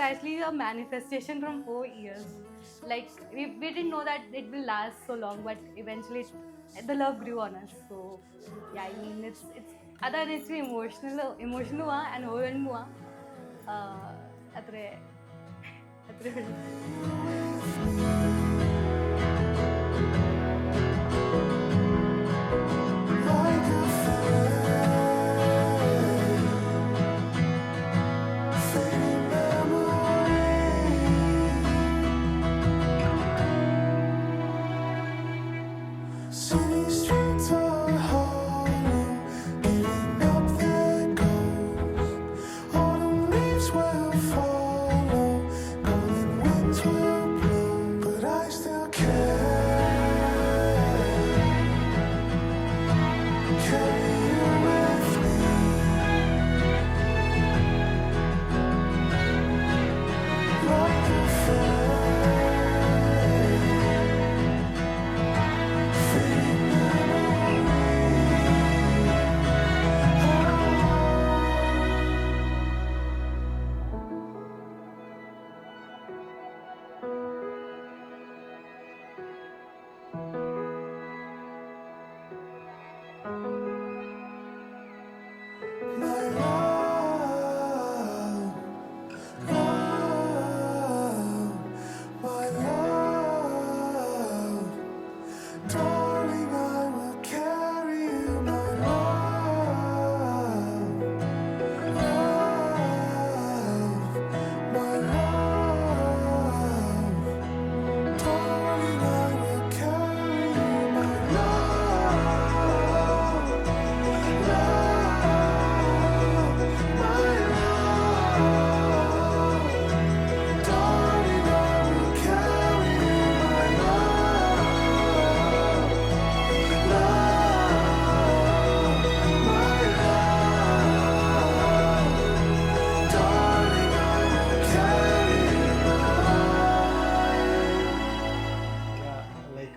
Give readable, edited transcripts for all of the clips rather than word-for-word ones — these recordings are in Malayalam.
actually a manifestation from 4 years. Like we didn't know that it will last so long, but eventually the love grew on us. So yeah, I mean it's അതാണ് ഇച്ചിരി ഇമോഷണൽ പോവാ ആൻഡ് ഓവർവെൽം പോവാ അത്രേ അത്രേ ഉള്ളൂ.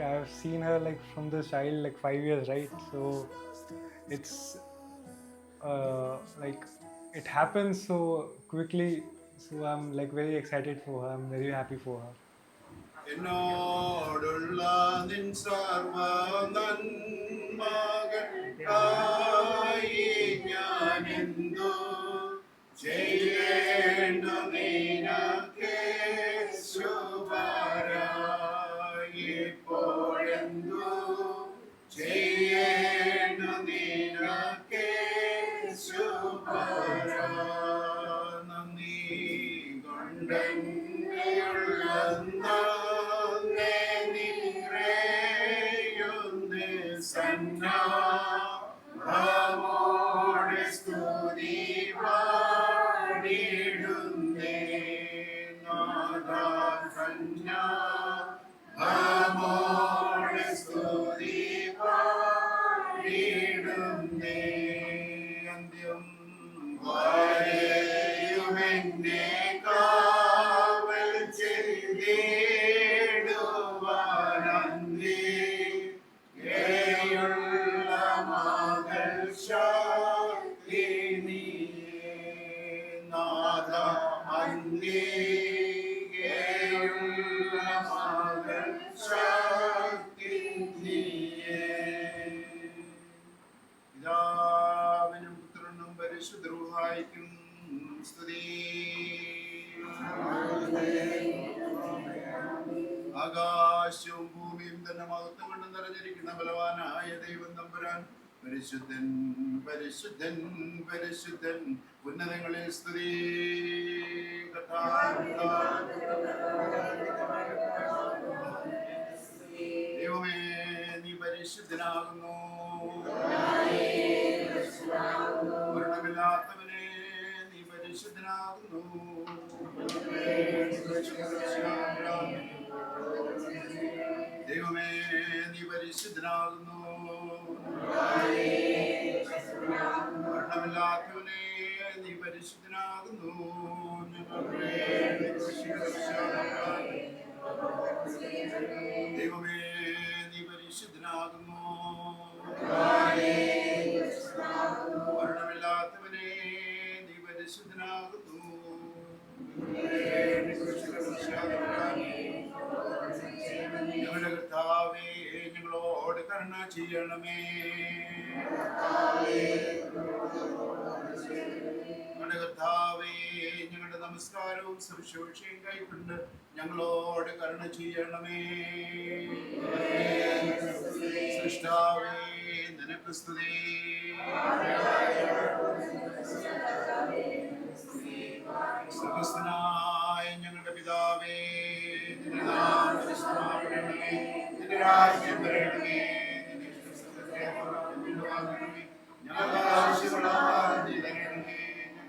I've seen her like from the child, like 5 years, right? So it's like it happens so quickly. So I'm like very excited for her. I'm very happy for her. എന്നോടുള്ള നിൻ സർവ നന്മകൾക്കായി ഞാനെന്തു ചെയ്യേണ്ടു നിനക്ക് ശുഭരായി ഇപ്പോഴെന്തു ചെയ്യേണ്ടു നിനക്ക് ശുഭരാ നന്ദി കൊണ്ടെന്നെയുള്ള സന്നോടെ സ്തുതി പാടിടുന്നേ നാദാസന്നോടെ സ്തുതി പാടിടുന്നേ അന്ത്യം വരെയുമെന്നെ കാവൽ ചെയ്തിടുവാനന്ദി മകൾ ശക്തി നീയേ നാദ അന്തികേയുള്ള മകൾ ശക്തി നീയേ പിതാവിനും പുത്രനും പരിശുദ്ധരൂഹായിക്കും സ്തുതി. ആകാശവും ഭൂമിയും തന്നെ മഹത്വം കൊണ്ട് നിറഞ്ഞിരിക്കുന്ന ബലവാനായ ദൈവം തമ്പുരാൻ പരിശുദ്ധൻ പരിശുദ്ധൻ പരിശുദ്ധൻ ഉന്നതങ്ങളിൽ സ്തുതി. ദൈവമേ നീ പരിശുദ്ധനാകുന്നു. മരണമില്ലാത്തവനെ നീ പരിശുദ്ധനാകുന്നു. ദൈവമേ നീ പരിശുദ്ധനാകുന്നു. മരണമില്ലാത്തവനെ നീ പരിശുദ്ധനാകുന്നു. ദൈവമേ നീ പരിശുദ്ധനാകുന്നു. മരണമില്ലാത്തവനെ നീ പരിശുദ്ധനാകുന്നു. കരുണ ചെയ്യണമേ. ഞങ്ങളുടെ കർത്താവേ, ഞങ്ങളുടെ നമസ്കാരവും ശുശ്രൂഷയും കൈക്കൊണ്ട് ഞങ്ങളോട് കരുണ ചെയ്യണമേ. സൃഷ്ടാവേ, നിനക്ക് സ്തുതി. സ്വർഗ്ഗസ്ഥനായ ഞങ്ങളുടെ പിതാവേ, നിന്റെ നാമം പരിശുദ്ധമാകണമേ. നിന്റെ രാജ്യം വരണമേ. നിന്റെ ഇഷ്ടം സ്വർഗ്ഗത്തിലെ പോലെ ഭൂമിയിലുമാകണമേ. ഞങ്ങൾക്ക് ആവശ്യമുള്ള ആഹാരം നീ തരണമേ.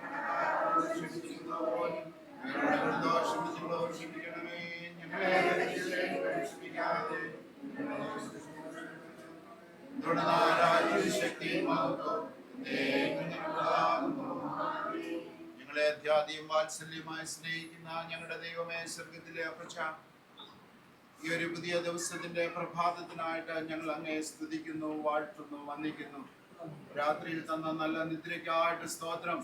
ഞങ്ങളുടെ ക്ഷമിക്കുന്നതുപോലെ ഞങ്ങളുടെ ദോഷം ഞങ്ങളോട് ക്ഷമിക്കണമേ. ഞങ്ങളെ പരീക്ഷയിലേക്ക് പ്രവേശിപ്പിക്കാതെ ശക്തിയും മഹത്വവും ഞങ്ങളെ അത്യാധികം വാത്സല്യമായി സ്നേഹിക്കുന്ന ഞങ്ങളുടെ ദൈവമേ, സ്വർഗത്തിലെ അപ്പച്ച, ഈ ഒരു പുതിയ ദിവസത്തിന്റെ പ്രഭാതത്തിനായിട്ട് ഞങ്ങൾ അങ്ങയെ സ്തുതിക്കുന്നു, വാഴ്ത്തുന്നു, വന്ദിക്കുന്നു. രാത്രിയിൽ തന്ന നല്ല നിദ്രയ്ക്കായിട്ട് സ്തോത്രം.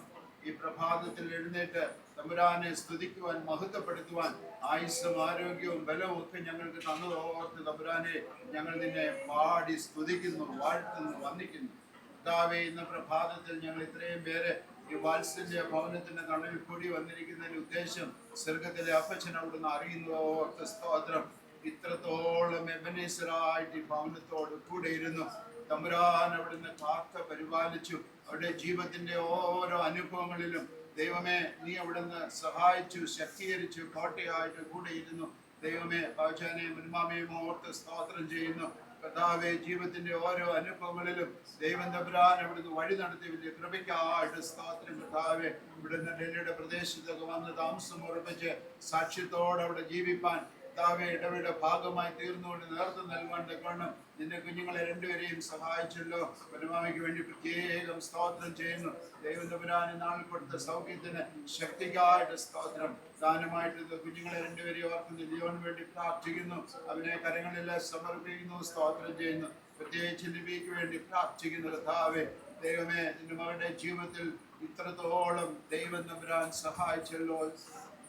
ഈ പ്രഭാതത്തിൽ എഴുന്നേറ്റ് തമ്പുരാനെ സ്തുതിക്കുവാൻ, മഹത്വപ്പെടുത്തുവാൻ ആയുസ്സും ആരോഗ്യവും ബലവും ഒക്കെ ഞങ്ങൾക്ക് തന്നതോർത്ത് തമ്പുരാനെ ഞങ്ങൾ നിന്നെ പാടി സ്തുതിക്കുന്നു, വാഴ്ത്തുന്നു, വന്ദിക്കുന്നു. കർത്താവേ, ഇന്ന് പ്രഭാതത്തിൽ ഞങ്ങൾ ഇത്രയും പേര് ഈ വാത്സല്യ ഭവനത്തിന്റെ തണലിൽ കൂടി വന്നിരിക്കുന്നതിന്റെ ഉദ്ദേശം സ്വർഗത്തിലെ അപ്പച്ചൻ അവിടുന്ന് അറിയുന്നതോർത്ത് സ്തോത്രം. ഇത്രത്തോളം എബനേസറായിട്ട് ഈ ഭവനത്തോട് കൂടെ ഇരുന്നു തമ്പുരാൻ അവിടുന്ന് കാത്ത് പരിപാലിച്ചു. അവരുടെ ജീവിതത്തിന്റെ ഓരോ അനുഭവങ്ങളിലും ദൈവമേ നീ അവിടുന്ന് സഹായിച്ചു, ശക്തീകരിച്ചു, കോട്ടയായിട്ട് കൂടെ ഇരുന്നു. ദൈവമേ, പാചാനെയും മുൻമാമയും ഓർത്ത് സ്തോത്രം ചെയ്യുന്നു. കർത്താവേ, ജീവിതത്തിന്റെ ഓരോ അനുഭവങ്ങളിലും ദൈവം തമ്പുരാൻ അവിടുന്ന് വഴി നടത്തി വലിയ കൃപയ്ക്കായിട്ട് സ്തോത്രം. കർത്താവേ, ഇവിടുന്ന് ഡൽഹിയുടെ പ്രദേശത്തൊക്കെ വന്ന് താമസം ഉറപ്പിച്ച് സാക്ഷ്യത്തോടെ അവിടെ ജീവിപ്പാൻ കർത്താവേ ഇടവയുടെ ഭാഗമായി തീർന്നുകൊണ്ട് നേതൃത്വം നൽകുവാൻ തക്കവണ്ണം നിന്റെ കുഞ്ഞുങ്ങളെ രണ്ടുപേരെയും സഹായിച്ചല്ലോ. പരമാവയ്ക്ക് വേണ്ടി പ്രത്യേകം സ്തോത്രം ചെയ്യുന്നു. ദൈവം തമ്പുരാൻ നാളിൽ കൊടുത്ത സൗഖ്യത്തിന് ശക്തിക്കായിട്ട് സ്തോത്രം. ദാനമായിട്ട് കുഞ്ഞുങ്ങളെ രണ്ടുപേരെയും ഓർക്കുന്ന ലിയോന് വേണ്ടി പ്രാർത്ഥിക്കുന്നു. അവനെ കരങ്ങളിലെല്ലാം സമർപ്പിക്കുന്നു, സ്തോത്രം ചെയ്യുന്നു. പ്രത്യേകിച്ച് ലിബിക്ക് വേണ്ടി പ്രാർത്ഥിക്കുന്നു. കർത്താവേ, ദൈവമേ, നിന്റെ മകളുടെ ജീവിതത്തിൽ ഇത്രത്തോളം ദൈവം തമ്പുരാൻ സഹായിച്ചല്ലോ,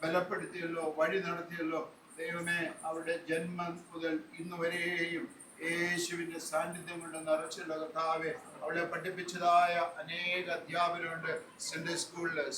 ബലപ്പെടുത്തിയല്ലോ, വഴി നടത്തിയല്ലോ. ദൈവമേ, അവരുടെ ജന്മം മുതൽ ഇന്ന് വരെയും യേശുവിന്റെ സാന്നിധ്യം കൊണ്ട് നിറച്ചുള്ള കർത്താവേ, അവളെ പഠിപ്പിച്ചതായ അനേക അധ്യാപകരുണ്ട്. സെൻട്രൽ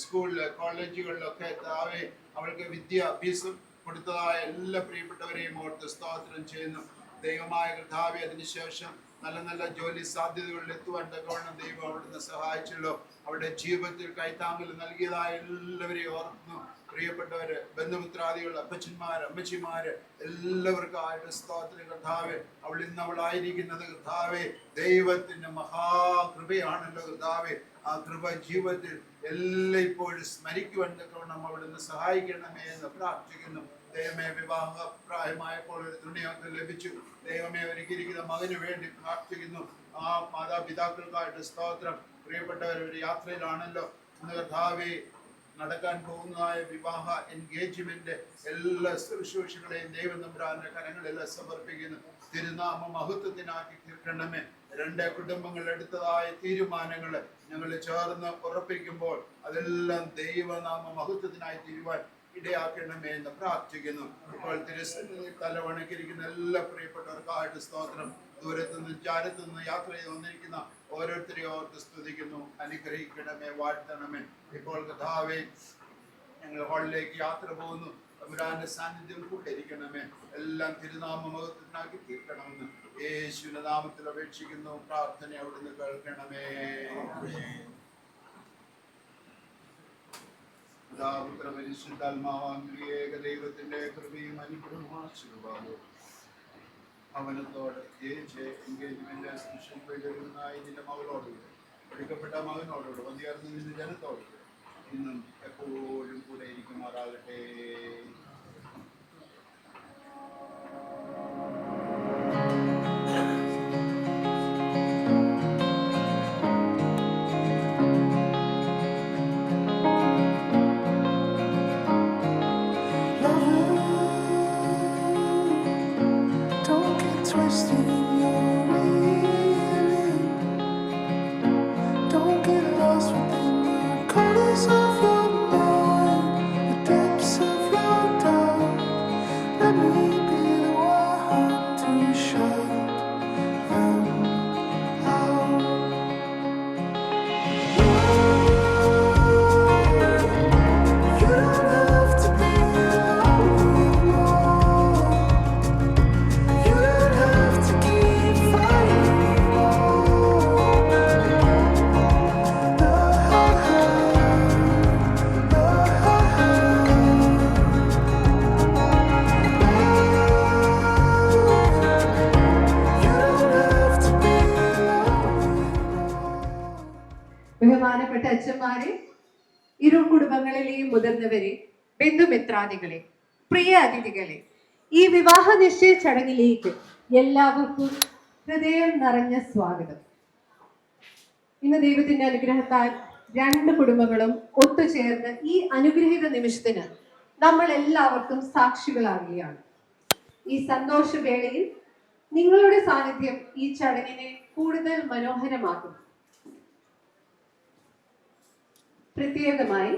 സ്കൂളില് കോളേജുകളിലൊക്കെ കർത്താവേ അവൾക്ക് വിദ്യാഭ്യാസം കൊടുത്തതായ എല്ലാ പ്രിയപ്പെട്ടവരെയും ഓർത്ത് സ്തോത്രം ചെയ്യുന്നു. ദൈവമായ കർത്താവേ, അതിനുശേഷം നല്ല നല്ല ജോലി സാധ്യതകളിൽ എത്തുവാൻ തക്കവണ്ണം ദൈവം അവിടുന്ന് സഹായിച്ചല്ലോ. അവരുടെ ജീവിതത്തിൽ കൈത്താങ്ങൽ നൽകിയതായ എല്ലാവരെയും ഓർക്കുന്നു. പ്രിയപ്പെട്ടവര്, ബന്ധുമിത്രാദികൾ, അപ്പച്ചന്മാര്, അമ്മച്ചിമാര്, എല്ലാവർക്കും ആയിട്ട് സ്തോത്രം. കർത്താവേ, അവൾ ഇന്ന് അവളായിരിക്കുന്നത് കർത്താവേ ദൈവത്തിന്റെ മഹാകൃപയാണല്ലോ. കർത്താവേ, ആ കൃപ ജീവിതത്തിൽ എല്ലായ്പ്പോഴും സ്മരിക്കുവാൻ തക്കവണ്ണം അവിടുന്ന് സഹായിക്കണമേ എന്ന് പ്രാർത്ഥിക്കുന്നു. ദൈവമേ, വിവാഹ പ്രായമായപ്പോൾ ഒരു തുണിയൊക്കെ ലഭിച്ചു. ദൈവമേ, ഒരുക്കിയിരിക്കുന്ന മകന് വേണ്ടി പ്രാർത്ഥിക്കുന്നു. ആ മാതാപിതാക്കൾക്കായിട്ട് സ്തോത്രം. പ്രിയപ്പെട്ടവർ ഒരു യാത്രയിലാണല്ലോ ഇന്ന് കർത്താവേ. നടക്കാൻ പോകുന്നതായ വിവാഹ എൻഗേജ്മെന്റ് എല്ലാ ശുശ്രൂഷകളെയും ദൈവം തമ്പുരാന്റെ കരങ്ങളെല്ലാം സമർപ്പിക്കുന്നു. തിരുനാമ മഹത്വത്തിനാക്കി തീർക്കണമേ. രണ്ട് കുടുംബങ്ങൾ എടുത്തതായ തീരുമാനങ്ങൾ ഞങ്ങൾ ചേർന്ന് ഉറപ്പിക്കുമ്പോൾ അതെല്ലാം ദൈവനാമ മഹത്വത്തിനായി തീരുവാൻ ഇടയാക്കണമേ എന്ന് പ്രാർത്ഥിക്കുന്നു. ഇപ്പോൾ തിരുസന്നിധി തലവണക്കിരിക്കുന്ന എല്ലാ പ്രിയപ്പെട്ടവർക്കായിട്ട് സ്തോത്രം. ദൂരത്തുനിന്ന് ചാരത്തുനിന്ന് യാത്ര ചെയ്ത് വന്നിരിക്കുന്ന ഓരോരുത്തരെയും ഓർത്ത് സ്തുതിക്കുന്നു. അനുഗ്രഹിക്കണമേ, വാഴ്ത്തണമേ. ഇപ്പോൾ കർത്താവേ, ഞങ്ങൾ ഹാളിലേക്ക് യാത്ര പോകുന്നു. തമ്പുരാന്റെ സാന്നിധ്യം കൂട്ടിരിക്കണമേ. എല്ലാം തിരുനാമ മഹത്വത്തിനാക്കി തീർക്കണമെന്ന് യേശുവിന്റെ നാമത്തിൽ അപേക്ഷിക്കുന്നു. പ്രാർത്ഥന അവിടുന്ന് കേൾക്കണമേ. ദൈവത്തിന്റെ കൃപയും അനുഗ്രഹവും ആശീർവാദവും ഭവനത്തോട് ജയിച്ച് എൻഗേജ്മെന്റ് സ്പെഷ്യൽ നിന്റെ മകളോട് എടുക്കപ്പെട്ട മകനോട് വന്നിയാർന്ന് നിന്റെ ജനത്തോട് ഇന്നും എപ്പോഴും കൂടെ ഇരിക്കുമാറാകട്ടെ. Let me be the one to shut them ബഹുമാനപ്പെട്ട അച്ഛന്മാരെ, ഇരു കുടുംബങ്ങളിലെയും മുതിർന്നവരെ, ബന്ധുമിത്രാദികളെ, പ്രിയ അതിഥികളെ, ഈ വിവാഹ നിശ്ചയ ചടങ്ങിലേക്ക് എല്ലാവർക്കും ഹൃദയം നിറഞ്ഞ സ്വാഗതം. ഇന്ന് ദൈവത്തിന്റെ അനുഗ്രഹത്താൽ രണ്ട് കുടുംബങ്ങളും ഒത്തുചേർന്ന് ഈ അനുഗ്രഹീത നിമിഷത്തിന് നമ്മൾ എല്ലാവർക്കും സാക്ഷികളാകുകയാണ്. ഈ സന്തോഷവേളയിൽ നിങ്ങളുടെ സാന്നിധ്യം ഈ ചടങ്ങിനെ കൂടുതൽ മനോഹരമാക്കും. പ്രത്യേകമായി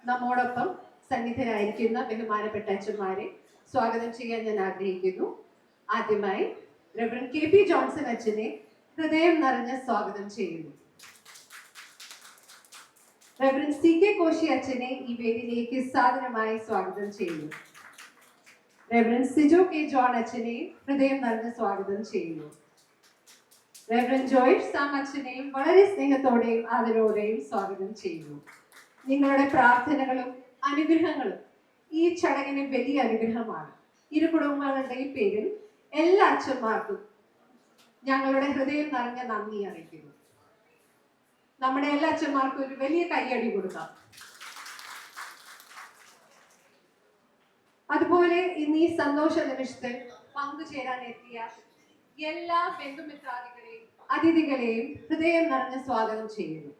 നമ്മോടൊപ്പം സന്നിധരായിരിക്കുന്ന ബഹുമാനപ്പെട്ട അച്ഛന്മാരെ സ്വാഗതം ചെയ്യാൻ ഞാൻ ആഗ്രഹിക്കുന്നു. ആദ്യമായി റെവറൻഡ് KP ജോൺസൺ അച്ഛനെ ഹൃദയം നിറഞ്ഞ സ്വാഗതം ചെയ്യുന്നു. റെവറൻഡ് CK കോശി അച്ഛനെ ഈ വേദിയിലേക്ക് സാദരമായി സ്വാഗതം ചെയ്യുന്നു. റെവറൻഡ് സിജോ K ജോൺ അച്ഛനെ ഹൃദയം നിറഞ്ഞ സ്വാഗതം ചെയ്യുന്നു. റെവറൻഡ് ജോയ്സ് സാം അച്ഛനെയും വളരെ സ്നേഹത്തോടെയും ആദരവോടെയും സ്വാഗതം ചെയ്യുന്നു. നിങ്ങളുടെ പ്രാർത്ഥനകളും അനുഗ്രഹങ്ങളും ഈ ചടങ്ങിന് വലിയ അനുഗ്രഹമാണ്. ഇരു കുടുംബങ്ങളുടെയും പേരിൽ എല്ലാ അച്ഛന്മാർക്കും ഞങ്ങളുടെ ഹൃദയം നിറഞ്ഞ നന്ദി അറിയിക്കുന്നു. നമ്മുടെ എല്ലാ അച്ഛന്മാർക്കും ഒരു വലിയ കൈയടി കൊടുക്കാം. അതുപോലെ ഇന്ന് ഈ സന്തോഷ നിമിഷത്തിൽ പങ്കുചേരാൻ എത്തിയ എല്ലാ ബന്ധുമിത്രാദികളെയും അതിഥികളെയും ഹൃദയം നിറഞ്ഞ സ്വാഗതം ചെയ്യുന്നു.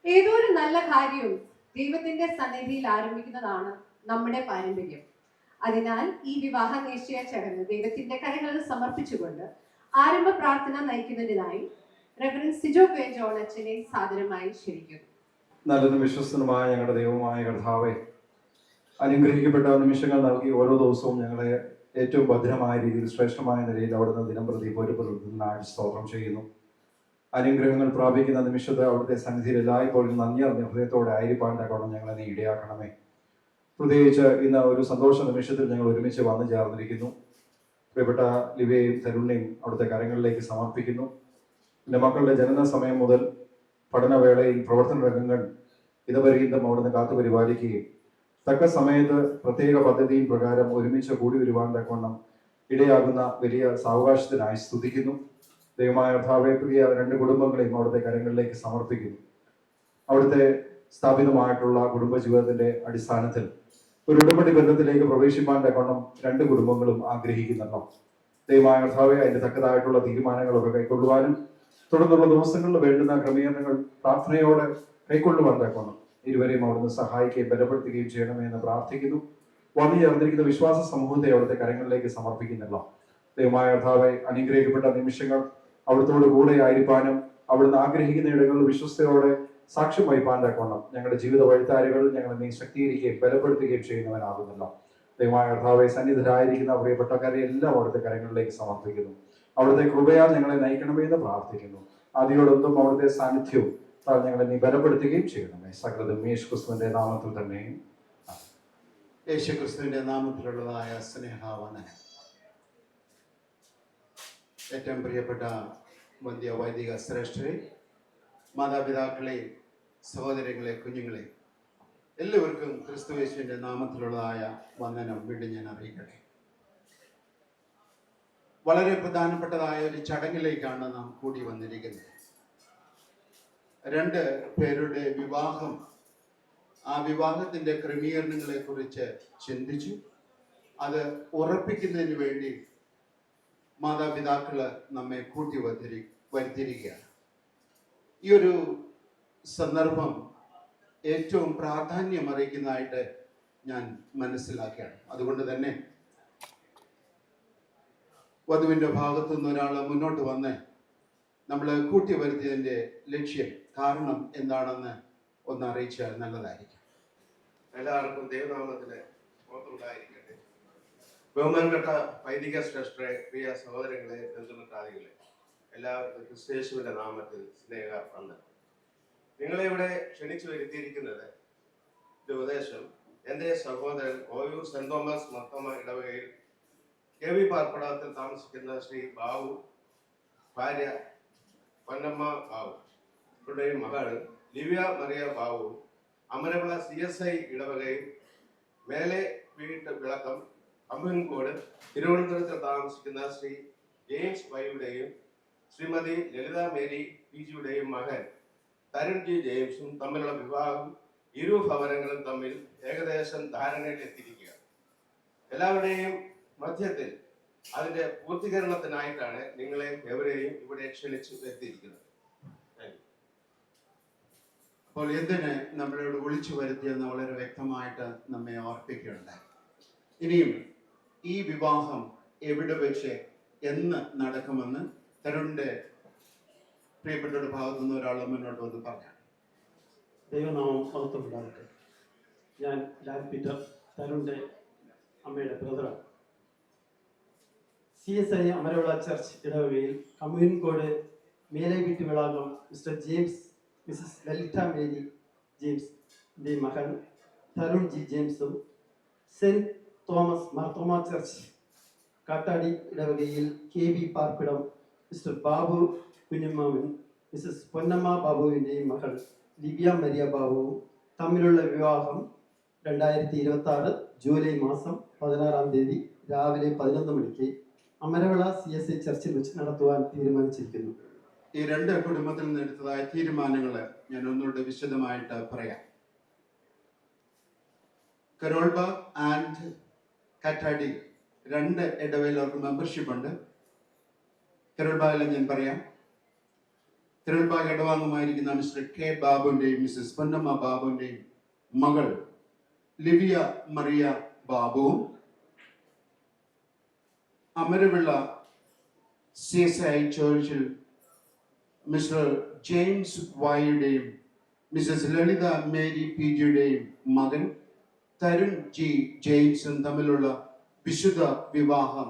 ഏതോ ഒരു നല്ല കാര്യവും ദൈവത്തിന്റെ സന്നിധിയിൽ ആരംഭിക്കുന്നതാണ് നമ്മുടെ പാരമ്പര്യം. അതിനാൽ ഈ വിവാഹ നിശ്ചയ ചടങ്ങ് ദൈവത്തിന്റെ കരങ്ങളിൽ സമർപ്പിച്ചുകൊണ്ട് ആരംഭ പ്രാർത്ഥന നയിക്കുന്നതിനായി റെവറൻഡ് സിജോ K ജോൺ അച്ഛനെ സാദരമായി ക്ഷണിക്കുന്നു. നല്ലതും വിശ്വസ്തനുമായ ഞങ്ങളുടെ ദൈവമായ കർത്താവേ, അനുഗ്രഹിക്കപ്പെട്ട നിമിഷങ്ങൾ നൽകി ഓരോ ദിവസവും ഞങ്ങളെ ഏറ്റവും ഭദ്രമായ രീതിയിൽ ശ്രേഷ്ഠമായ നിലയിൽ അവിടുന്ന് ദിനംപ്രതി പൊരുപെടുന്നതിനായിട്ട് സ്തോത്രം ചെയ്യുന്നു. അനുഗ്രഹങ്ങൾ പ്രാപിക്കുന്ന നിമിഷത്തെ അവിടുത്തെ സന്നിധിയിൽ എല്ലായ്പ്പോഴും നന്ദി അറിഞ്ഞ ഹൃദയത്തോടെ ആയിരിക്കാൻ തക്കവണ്ണം ഞങ്ങളെ ഇടയാക്കണമേ. പ്രത്യേകിച്ച് ഇന്ന് ഒരു സന്തോഷ നിമിഷത്തിൽ ഞങ്ങൾ ഒരുമിച്ച് വന്നു ചേർന്നിരിക്കുന്നു. പ്രിയപ്പെട്ട ലിവയെയും തരുണിനെയും അവിടുത്തെ കരങ്ങളിലേക്ക് സമർപ്പിക്കുന്നു. എൻ്റെ മക്കളുടെ ജനന സമയം മുതൽ പഠനവേളയിൽ പ്രവർത്തന രംഗങ്ങൾ ഇതുപര്യന്തം അവിടുന്ന് കാത്തു പരിപാലിക്കുകയും തക്ക സമയത്ത് പ്രത്യേക പദ്ധതിയും പ്രകാരം ഒരുമിച്ച് കൂടി വരുവാൻ തക്കവണ്ണം ഇടയാകുന്ന വലിയ സാവകാശത്തിനായി സ്തുതിക്കുന്നു. ദൈവമായ കർത്താവേ, പ്രിയ രണ്ട് കുടുംബങ്ങളെയും അവിടുത്തെ കരങ്ങളിലേക്ക് സമർപ്പിക്കുന്നു. അവിടുത്തെ സ്ഥാപിതമായിട്ടുള്ള കുടുംബജീവിതത്തിന്റെ അടിസ്ഥാനത്തിൽ ഒരു ഉടമ്പടി ബന്ധത്തിലേക്ക് പ്രവേശിപ്പാൻ തക്കവണ്ണം രണ്ട് കുടുംബങ്ങളും ആഗ്രഹിക്കുന്നല്ലോ. ദൈവമായ കർത്താവേ, അതിന്റെ തക്കതായിട്ടുള്ള തീരുമാനങ്ങളൊക്കെ കൈക്കൊള്ളുവാനും തുടർന്നുള്ള ദിവസങ്ങളിൽ വേണ്ടുന്ന ക്രമീകരണങ്ങൾ പ്രാർത്ഥനയോടെ കൈക്കൊള്ളുവാൻ തക്കവണ്ണം ഇരുവരെയും അവിടുന്ന് സഹായിക്കുകയും ബലപ്പെടുത്തുകയും ചെയ്യണമെന്ന് പ്രാർത്ഥിക്കുന്നു. വന്നു ചേർന്നിരിക്കുന്ന വിശ്വാസ സമൂഹത്തെ അവിടുത്തെ കരങ്ങളിലേക്ക് സമർപ്പിക്കുന്നല്ലോ. ദൈവമായ കർത്താവേ, അനുഗ്രഹിക്കപ്പെട്ട നിമിഷങ്ങൾ അവിടുത്തോട് കൂടെ ആയിരിക്കാനും അവിടുന്ന് ആഗ്രഹിക്കുന്ന ഇടങ്ങളിൽ വിശ്വസ്തയോടെ സാക്ഷ്യം വഹിപ്പാൻ തക്കവണ്ണം ഞങ്ങളുടെ ജീവിത വഴിത്താരുകൾ ഞങ്ങളെ നീ ശക്തീകരിക്കുകയും ബലപ്പെടുത്തുകയും ചെയ്യുന്നവനാകുന്നല്ലോ. ദൈവമായ കർത്താവെ, സന്നിധരായിരിക്കുന്ന പ്രിയപ്പെട്ടക്കാരെ എല്ലാം അവിടുത്തെ കരങ്ങളിലേക്ക് സമർപ്പിക്കുന്നു. അവിടുത്തെ കൃപയാൽ ഞങ്ങളെ നയിക്കണമെന്ന് പ്രാർത്ഥിക്കുന്നു. അതിയോടൊന്നും അവിടുത്തെ സാന്നിധ്യവും ഞങ്ങളെ നീ ബലപ്പെടുത്തുകയും ചെയ്യണമേ. സകലതും യേശു ക്രിസ്തുവിന്റെ നാമത്തിൽ തന്നെ. യേശു ക്രിസ്തുവിന്റെ നാമത്തിലുള്ളതായ സ്നേഹവന്ദനം. ഏറ്റവും പ്രിയപ്പെട്ട വന്ധ്യ വൈദിക ശ്രേഷ്ഠരെ, മാതാപിതാക്കളെ, സഹോദരങ്ങളെ, കുഞ്ഞുങ്ങളെ, എല്ലാവർക്കും ക്രിസ്തുയേശുവിന്റെ നാമത്തിലുള്ളതായ വന്ദനം വീണ്ടും ഞാൻ അറിയിക്കട്ടെ. വളരെ പ്രധാനപ്പെട്ടതായ ഒരു ചടങ്ങിലേക്കാണ് നാം കൂടി വന്നിരിക്കുന്നത്. രണ്ട് പേരുടെ വിവാഹം, ആ വിവാഹത്തിന്റെ ക്രമീകരണങ്ങളെ കുറിച്ച് ചിന്തിച്ചു. അത് ഉറപ്പിക്കുന്നതിന് വേണ്ടി മാതാപിതാക്കള് നമ്മെ കൂട്ടി വരുത്തിയിരിക്കുകയാണ്. ഈ ഒരു സന്ദർഭം ഏറ്റവും പ്രാധാന്യം അറിയിക്കുന്നതായിട്ട് ഞാൻ മനസ്സിലാക്കുകയാണ്. അതുകൊണ്ട് തന്നെ വധുവിൻ്റെ ഭാഗത്തു നിന്ന് ഒരാൾ മുന്നോട്ട് വന്ന് നമ്മൾ കൂട്ടി വരുത്തിയതിൻ്റെ ലക്ഷ്യം, കാരണം എന്താണെന്ന് ഒന്ന് അറിയിച്ചാൽ നല്ലതായിരിക്കും. എല്ലാവർക്കും ദൈവനാമത്തിന് സ്തോത്രമുണ്ടായിരിക്കട്ടെ. ബഹുമാനപ്പെട്ട വൈദിക ശ്രേഷ്ഠരെ, പ്രിയ സഹോദരങ്ങളെ, ബന്ധുമിത്രാദികളെ, എല്ലാവർക്കും ക്രിസ്തുയേശുവിന്റെ നാമത്തിൽ സ്നേഹ വന്ദനം. നിങ്ങളെ ഇവിടെ ക്ഷണിച്ചു വരുത്തിയിരിക്കുന്നത് ഒരു ഉപദേശം എൻ്റെ സഹോദരൻ ഓയൂർ സെന്റ് തോമസ് മർത്തോമ ഇടവകയിൽ KV പാർപ്പടത്തിൽ താമസിക്കുന്ന ശ്രീ ബാബു, ഭാര്യ പൊന്നമ്മ ബാബു, ഇവരുടെയും മകൾ ലിവ്യ മറിയ ബാബു, അമരവിള CSI ഇടവകയിൽ മേലെ വീട്ട് വിളക്കം അമ്പൻകോട് തിരുവനന്തപുരത്ത് താമസിക്കുന്ന ശ്രീ ജെയിംസ് വൈയുടെയും ശ്രീമതി ലളിത മേരി PGയുടെയും മകൻ തരുൺ ജി ജെയിംസും തമ്മിലുള്ള വിവാഹം ഇരു ഭവനങ്ങളും തമ്മിൽ ഏകദേശം ധാരണയിലെത്തിയിരിക്കുകയാണ്. എല്ലാവരുടെയും മധ്യത്തിൽ അതിന്റെ പൂർത്തീകരണത്തിനായിട്ടാണ് നിങ്ങളെ എവരെയും ഇവിടെ ക്ഷണിച്ചു എത്തിയിരിക്കുന്നത്. അപ്പോൾ എന്തിന് നമ്മളോട് വിളിച്ചു വരുത്തിയെന്ന് വളരെ വ്യക്തമായിട്ട് നമ്മെ ഓർപ്പിക്കുകയുണ്ടായി. ഇനിയും ഈ വിവാഹം എവിടെ വെച്ച് എന്ന് നടക്കുമെന്ന് തരുണിന്റെ പ്രിയപ്പെട്ടവരുടെ ഭാഗത്തു നിന്ന് ഒരാൾ മുന്നോട്ട് വന്ന് പറഞ്ഞു. ദൈവനാമം മഹത്വമുണ്ടാകട്ടെ. ഞാൻ ലാൽ പീറ്റർ, തരുണിന്റെ അമ്മയുടെ ബ്രദറാണ്. CSI അമരവിള ചർച്ച് ഇടവകയിൽ കമ്മ്യൂണിക്കോട് മേലെ വീട്ടു വിളാകം Mr James Mrs Lalitha Mary ജെയിംസിൻ്റെ മകൻ തരുൺ ജി ജെയിംസും saint Thomas Marthoma church Kattadi ഇടവകയിൽ KB പാർപ്പിടം മിസ്റ്റർ ബാബു കുഞ്ഞമ്മാവൻ മിസ്സസ് പൊന്നമ്മ ബാബുവിൻ്റെയും മകൾ ലിബിയ മരിയ ബാബുവും തമ്മിലുള്ള വിവാഹം 2026 ജൂലൈ മാസം 16-ാം തീയതി രാവിലെ 11 മണിക്ക് അമരവിള CSI ചർച്ചിൽ വെച്ച് നടത്തുവാൻ തീരുമാനിച്ചിരിക്കുന്നു. ഈ രണ്ട് കുടുംബത്തിൽ നിന്ന് എടുത്തതായ തീരുമാനങ്ങൾ ഞാൻ ഒന്നുകൂടെ വിശദമായിട്ട് പറയാം. കരോൾബ ആൻഡ് കാറ്റാടി രണ്ട് ഇടവയിൽ അവർക്ക് മെമ്പർഷിപ്പ് ഉണ്ട്. കരോൾബായിലെ ഞാൻ പറയാം. കരോൾബ ഇടവാങ്ങുമായിരിക്കുന്ന മിസ്റ്റർ K ബാബുവിൻ്റെയും മിസ്സസ് പൊന്നമ്മ ബാബുവിൻ്റെയും മകൾ ലിവിയ മറിയ ബാബുവും അമരവിള CSI ചർച്ചിൽ മിസ്റ്റർ ജെയിംസ് വായുടെയും മിസ്സസ് ലളിത മേരി PGയുടെയും മകൻ തരുൺ ജി ജെയിംസും തമ്മിലുള്ള വിശുദ്ധ വിവാഹം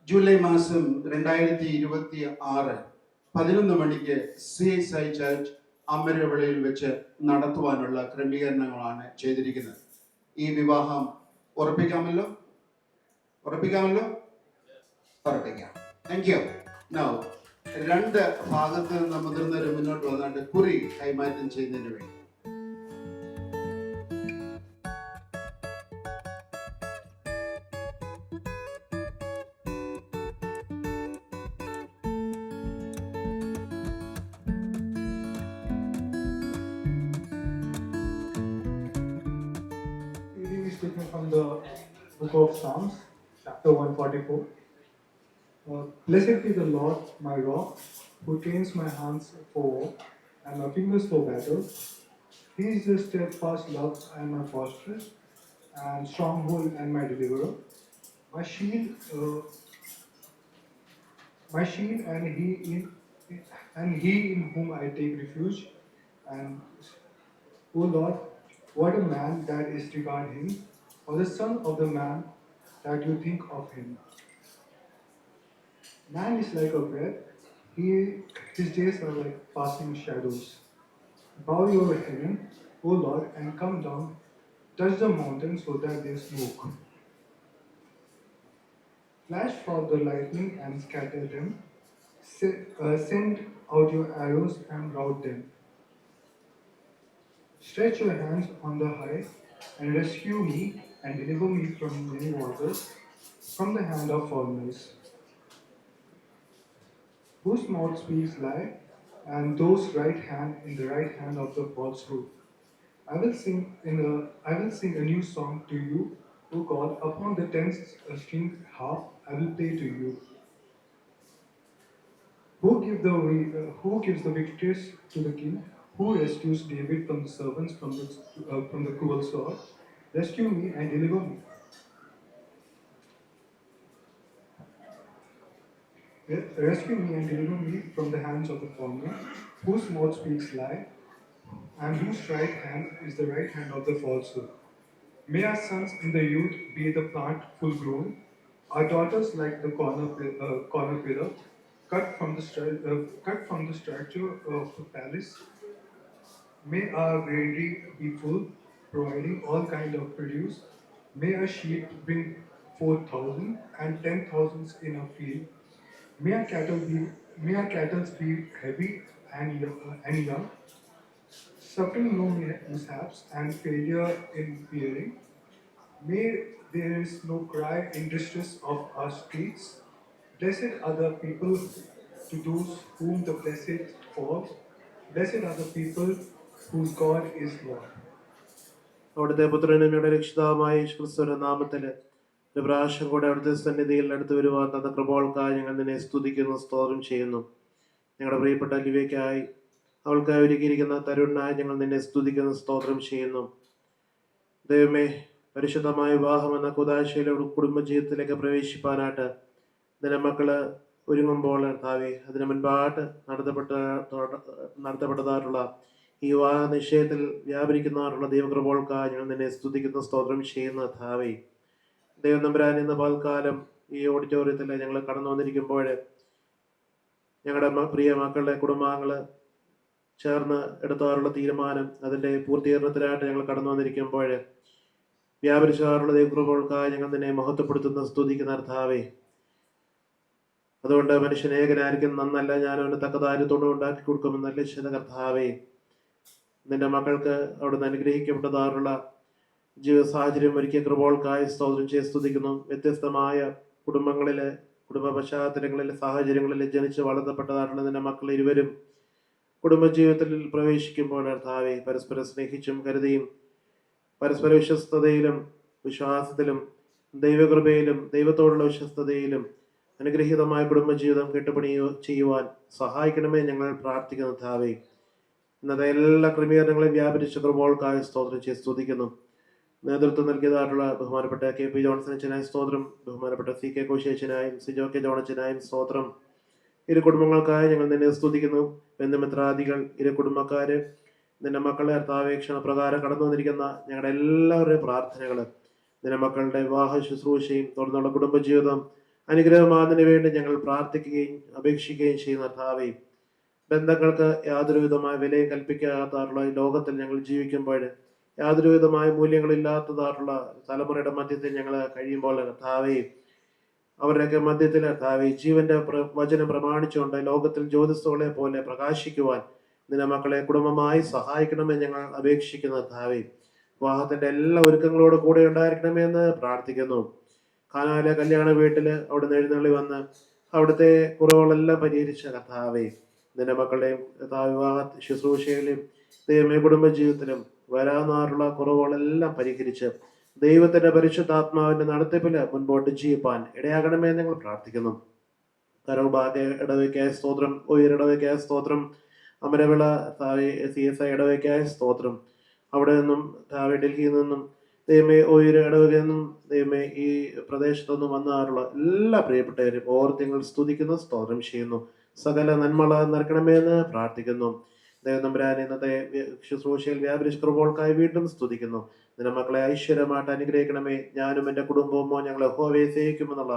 ജൂലൈ മാസം 2026 11 മണിക്ക് CSI ചർച്ച് അമരവിളയിൽ വെച്ച് നടത്തുവാനുള്ള ക്രമീകരണങ്ങളാണ് ചെയ്തിരിക്കുന്നത്. ഈ വിവാഹം ഉറപ്പിക്കാമല്ലോ? ഉറപ്പിക്കാം. Thank you. നൗ രണ്ട് ഭാഗത്ത് നിന്ന് മുതിർന്നവർ മുന്നോട്ട് വന്നിട്ട് കുറി കൈമാറ്റം ചെയ്യുന്നതിന് വേണ്ടി. Reading is taken from the book of Psalms, chapter 144. Blessed be the Lord, my rock, who trains my hands for war and my fingers for battle. He is the steadfast love and my fortress, and stronghold and my deliverer. My shield, and he in whom I take refuge. And, O Lord, what a man that is regard him, or the son of the man that you think of him. Man is like a breath, his days are like passing shadows. Bow your heaven, O Lord, and come down, touch the mountains so that they smoke. Flash forth the lightning and scatter them, send out your arrows and rout them. Stretch your hands on the high and rescue me and deliver me from many waters, from the hand of foreigners. Whose mouth speaks lie, and those right hand in the right hand of the falsehood. I will sing a new song to you, O God. Upon the 10th-string harp I will play to you. Who gives the victories to the king? Who rescues David from the servants from the cruel sword? Rescue me and deliver me. Rescue me and deliver me from the hands of the foreigner, whose mouth speaks lie, and whose right hand is the right hand of the falsehood. May our sons in the youth be the plant full grown, our daughters like the corner pillar, cut from the structure of the palace. May our granary be full, providing all kind of produce. May our sheep bring 4,000 and 10,000 in a field. May our cattle be heavy and young, suffering no mishaps and failure in bearing. May there is no cry in distress of our streets. Blessed are the people to those whom the blessed falls. Blessed are the people whose God is Lord. അവിടുത്തെ പുത്രനും ഞങ്ങളുടെ രക്ഷിതാവുമായ യേശുക്രിസ്തുവിന്റെ നാമത്തില് ഒരു പ്രാവശ്യം കൂടെ അവിടുത്തെ സന്നിധിയിൽ അടുത്ത് വരുവാൻ തന്ന കൃപകൾക്കായി ഞങ്ങൾ നിന്നെ സ്തുതിക്കുന്നു, സ്തോത്രം ചെയ്യുന്നു. ഞങ്ങളുടെ പ്രിയപ്പെട്ട ലിവയ്ക്കായി അവൾക്കായി ഒരുക്കിയിരിക്കുന്ന തരുണിനായി ഞങ്ങൾ നിന്നെ സ്തുതിക്കുന്നു, സ്തോത്രം ചെയ്യുന്നു. ദൈവമേ, പരിശുദ്ധമായ വിവാഹം എന്ന കുദാശയിലൂടെ കുടുംബജീവിതത്തിലേക്ക് പ്രവേശിപ്പാനായിട്ട് നിന്റെ മക്കള് ഒരുങ്ങുമ്പോൾ കർത്താവേ, അതിന് മുൻപായിട്ട് നടത്തപ്പെട്ടതായിട്ടുള്ള ഈ വിവാഹ നിശ്ചയത്തിൽ വ്യാപരിക്കുന്നതായിട്ടുള്ള ദൈവകൃപകൾക്കായി ഞങ്ങൾ നിന്നെ സ്തുതിക്കുന്ന, സ്തോത്രം ചെയ്യുന്ന കർത്താവേ. ദൈവം നമ്പുരാൻ ഇന്ന് പൽക്കാലം ഈ ഓഡിറ്റോറിയത്തിൽ ഞങ്ങൾ കടന്നു വന്നിരിക്കുമ്പോൾ ഞങ്ങളുടെ പ്രിയ മക്കളുടെ കുടുംബാംഗങ്ങള് ചേർന്ന് എടുത്താറുള്ള തീരുമാനം അതിൻ്റെ പൂർത്തീകരണത്തിനായിട്ട് ഞങ്ങൾ കടന്നു വന്നിരിക്കുമ്പോൾ വ്യാപരിച്ചാറുള്ള ദൈവകൃപകൾക്കായി ഞങ്ങൾ നിന്നെ മഹത്വപ്പെടുത്തുന്ന, സ്തുതിക്കുന്ന കർത്താവേ. അതുകൊണ്ട് മനുഷ്യൻ ഏകനായിരിക്കും നന്നല്ല, ഞാൻ അവന് തക്കതായ തുണ ഉണ്ടാക്കി കൊടുക്കുമെന്നല്ല ശത കർത്താവേ. നിന്റെ മക്കൾക്ക് അവിടുന്ന് അനുഗ്രഹിക്കപ്പെട്ടതാറുള്ള ജീവിത സാഹചര്യം ഒരുക്കിയ കൃപകൾക്കായി സ്തോത്രം ചെയ്ത് സ്തുതിക്കുന്നു. വ്യത്യസ്തമായ കുടുംബങ്ങളിലെ കുടുംബ പശ്ചാത്തലങ്ങളിലെ സാഹചര്യങ്ങളിൽ ജനിച്ച് വളർത്തപ്പെട്ടതായിട്ടുള്ള നിന്റെ മക്കൾ ഇരുവരും കുടുംബജീവിതത്തിൽ പ്രവേശിക്കുമ്പോൾ കർത്താവേ, പരസ്പരം സ്നേഹിച്ചും കരുതിയും പരസ്പര വിശ്വസ്തതയിലും വിശ്വാസത്തിലും ദൈവകൃപയിലും ദൈവത്തോടുള്ള വിശ്വസ്തതയിലും അനുഗ്രഹീതമായ കുടുംബജീവിതം കെട്ടുപണിയോ ചെയ്യുവാൻ സഹായിക്കണമേ ഞങ്ങൾ പ്രാർത്ഥിക്കുന്നു കർത്താവേ. ഇന്നത്തെ എല്ലാ ക്രമീകരണങ്ങളെയും വ്യാപരിച്ച കൃപകൾക്കായി സ്തോത്രം ചെയ്ത് സ്തുതിക്കുന്നു. നേതൃത്വം നൽകിയതായിട്ടുള്ള ബഹുമാനപ്പെട്ട KP ജോൺസൺ അച്ഛനായും സ്തോത്രം, ബഹുമാനപ്പെട്ട CK കോശി അച്ഛനായും സിജോ കെ ജോൺ അച്ഛനായും സ്തോത്രം. ഇരു കുടുംബങ്ങൾക്കായി ഞങ്ങൾ നിന്നെ സ്തുതിക്കുന്നു. ബന്ധുമിത്രാദികൾ, ഇരു കുടുംബക്കാര്, നിന്റെ മക്കളെ അർത്ഥാപേക്ഷണ പ്രകാരം കടന്നു വന്നിരിക്കുന്ന ഞങ്ങളുടെ എല്ലാവരുടെയും പ്രാർത്ഥനകൾ, നിന്റെ മക്കളുടെ വിവാഹ ശുശ്രൂഷയും തുടർന്നുള്ള കുടുംബജീവിതം അനുഗ്രഹമാകുന്നതിന് വേണ്ടി ഞങ്ങൾ പ്രാർത്ഥിക്കുകയും അപേക്ഷിക്കുകയും ചെയ്യുന്ന കർത്താവേ. ബന്ധങ്ങൾക്ക് യാതൊരു വിധമായ വിലയും കൽപ്പിക്കാത്തതായിട്ടുള്ള ഈ ലോകത്തിൽ ഞങ്ങൾ ജീവിക്കുമ്പോൾ യാതൊരു വിധമായ മൂല്യങ്ങളില്ലാത്തതായിട്ടുള്ള തലമുറയുടെ മധ്യത്തിൽ ഞങ്ങൾ കഴിയുമ്പോൾ കർത്താവേ, അവരുടെയൊക്കെ മധ്യത്തിൽ കർത്താവേ ജീവന്റെ വചനം പ്രമാണിച്ചുകൊണ്ട് ലോകത്തിൽ ജ്യോതിസ്സുകളെ പോലെ പ്രകാശിക്കുവാൻ നിന്റെ മക്കളെ കുടുംബമായി സഹായിക്കണമെന്ന് ഞങ്ങൾ അപേക്ഷിക്കുന്ന കർത്താവേ. വിവാഹത്തിന്റെ എല്ലാ ഒരുക്കങ്ങളോടും കൂടെ ഉണ്ടായിരിക്കണമേ എന്ന് പ്രാർത്ഥിക്കുന്നു. കാനായിലെ കല്യാണ വീട്ടില് അവിടുന്ന് എഴുന്നള്ളി വന്ന് അവിടുത്തെ കുറവുകളെല്ലാം പരിഹരിച്ച കർത്താവേ, നിന്റെ മക്കളുടെയും വിവാഹ ശുശ്രൂഷയിലും ദൈവമേ കുടുംബജീവിതത്തിലും വരാനാറുള്ള കുറവുകളെല്ലാം പരിഹരിച്ച് ദൈവത്തിന്റെ പരിശുദ്ധാത്മാവിന്റെ നടത്തിപ്പില് മുൻപോട്ട് ജീവിപ്പാൻ ഇടയാകണമേ ഞങ്ങൾ പ്രാർത്ഥിക്കുന്നു. കരോബാഗ ഇടവയ്ക്കായ സ്തോത്രം, ഉയരിടവയ്ക്കായ സ്തോത്രം, അമരവിള CSI ഇടവയ്ക്കായ സ്തോത്രം. അവിടെ നിന്നും ഡൽഹിയിൽ നിന്നും ദൈവമേ ഉയര് ഇടവകയിൽ നിന്നും ദൈവമേ ഈ പ്രദേശത്തൊന്നും വന്നാറുള്ള എല്ലാ പ്രിയപ്പെട്ടവരും ഓർത്തിങ്ങൾ സ്തുതിക്കുന്നു, സ്തോത്രം ചെയ്യുന്നു. സകല നന്മള നിറക്കണമേ എന്ന് പ്രാർത്ഥിക്കുന്നു. ദൈവം നമ്പുരാൻ ഇന്നത്തെ ശുശ്രൂഷയിൽ വ്യാപരിച്ച കൃപകൾക്കായി വീണ്ടും സ്തുതിക്കുന്നു. നിന്റെ മക്കളെ ഐശ്വര്യമായിട്ട് അനുഗ്രഹിക്കണമേ. ഞാനും എൻ്റെ കുടുംബവുമോ ഞങ്ങൾ യഹോവയെ സേവിക്കുമെന്നുള്ള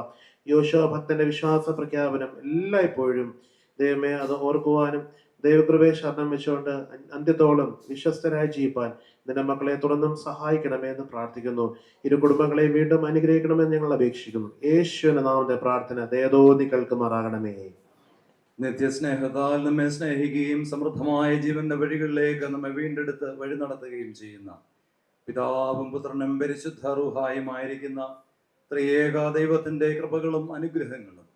യോശുവ ഭക്തന്റെ വിശ്വാസ പ്രഖ്യാപനം എല്ലായ്പ്പോഴും ദൈവമേ അത് ഓർക്കുവാനും ദൈവകൃപയെ ശരണം വെച്ചുകൊണ്ട് അന്ത്യത്തോളം വിശ്വസ്തരായി ജീവിപ്പാൻ നിന്റെ മക്കളെ തുടർന്നും സഹായിക്കണമേ എന്ന് പ്രാർത്ഥിക്കുന്നു. ഇരു കുടുംബങ്ങളെ വീണ്ടും അനുഗ്രഹിക്കണമെന്ന് ഞങ്ങൾ അപേക്ഷിക്കുന്നു. യേശുവിന്റെ നാമത്തെ പ്രാർത്ഥന ദയതോന്നി കേൾക്കുമാറാകണമേ. നിത്യസ്നേഹത്താൽ നമ്മെ സ്നേഹിക്കുകയും സമൃദ്ധമായ ജീവന്റെ വഴികളിലേക്ക് നമ്മെ വീണ്ടെടുത്ത് വഴി നടത്തുകയും ചെയ്യുന്ന പിതാവും പുത്രനും പരിശുദ്ധ റൂഹായുമായിരിക്കുന്ന ത്രിയേക ദൈവത്തിന്റെ കൃപകളും അനുഗ്രഹങ്ങളും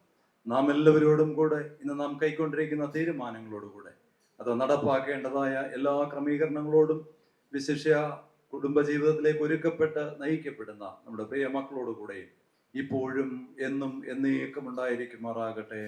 നാം എല്ലാവരോടും കൂടെ ഇന്ന് നാം കൈക്കൊണ്ടിരിക്കുന്ന തീരുമാനങ്ങളോടുകൂടെ അത് നടപ്പാക്കേണ്ടതായ എല്ലാ ക്രമീകരണങ്ങളോടും വിശിഷ്യ കുടുംബജീവിതത്തിലേക്ക് ഒരുക്കപ്പെട്ട് നയിക്കപ്പെടുന്ന നമ്മുടെ പ്രിയ മക്കളോടുകൂടെ ഇപ്പോഴും എന്നും എന്നേക്കും ഉണ്ടായിരിക്കുമാറാകട്ടെ.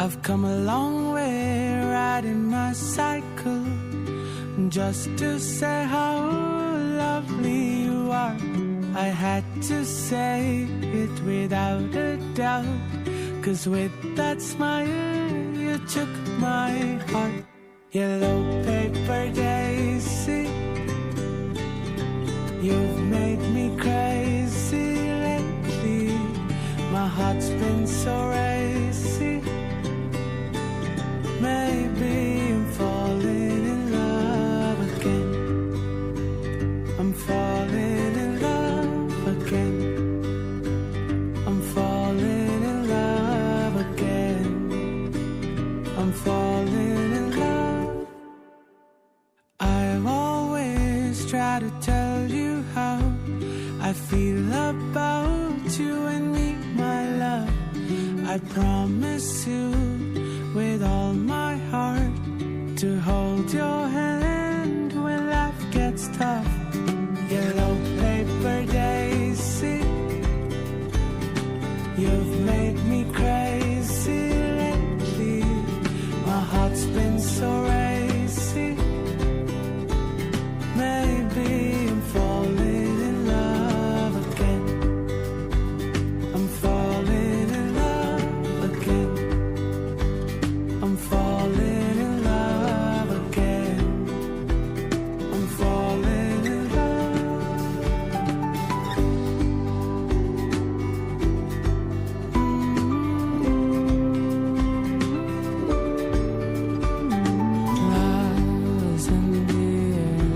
I've come a long way riding my cycle just to say how lovely you are. I had to say it without a doubt, 'cause with that smile you took my heart. Yellow paper daisy, you've made me crazy lately. My heart's been so racy. Maybe I'm falling in love again. I'm falling in love again. I'm falling tell you how I feel about you and me, my love. I promise you with all my heart to hold your hand when life gets tough. Yellow paper daisy, you've made me crazy lately. My heart's been so racy. Maybe I'm falling in love again. I'm falling in love again. I'm falling in love again. I'm falling in Love's in the air.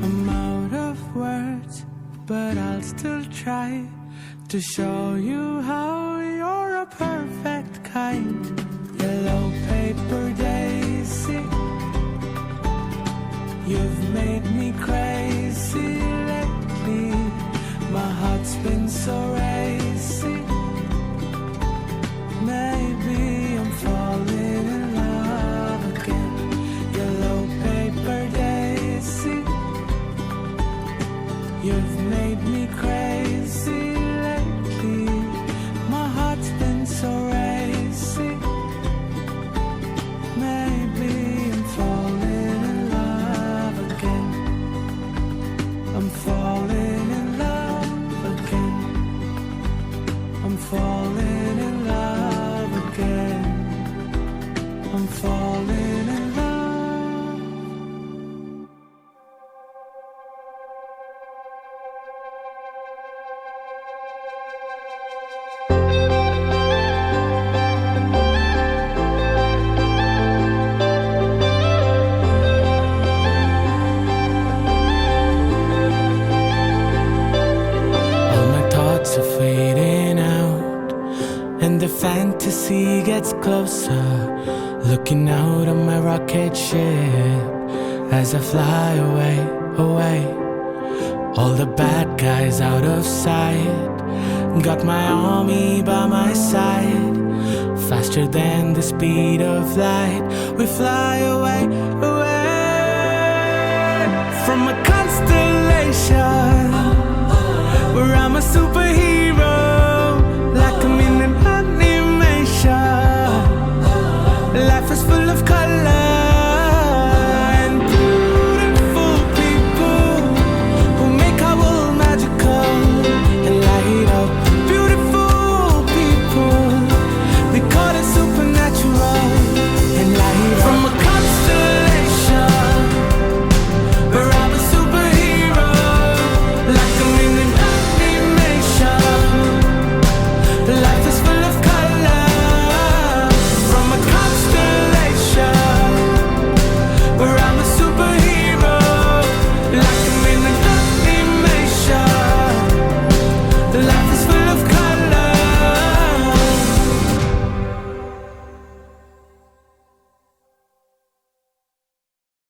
I'm out of words, but I'll still try to show you how you're a perfect kind. Yellow paper daisy, you've made me crazy lately. My heart's been so racy. Maybe I'm falling in love again. Yellow paper daisy, you've made me crazy lately. My heart's been so racy. Maybe I'm falling in love again. I'm falling in love again. I'm falling in love again. I'm falling in love. All my thoughts are fading out, and the fantasy gets closer. Looking out on my rocket ship as I fly away, away. All the bad guys out of sight, got my army by my side. Faster than the speed of light, we fly away, away from a constellation where I'm a superhero, like I'm in an animation. Life is full of color,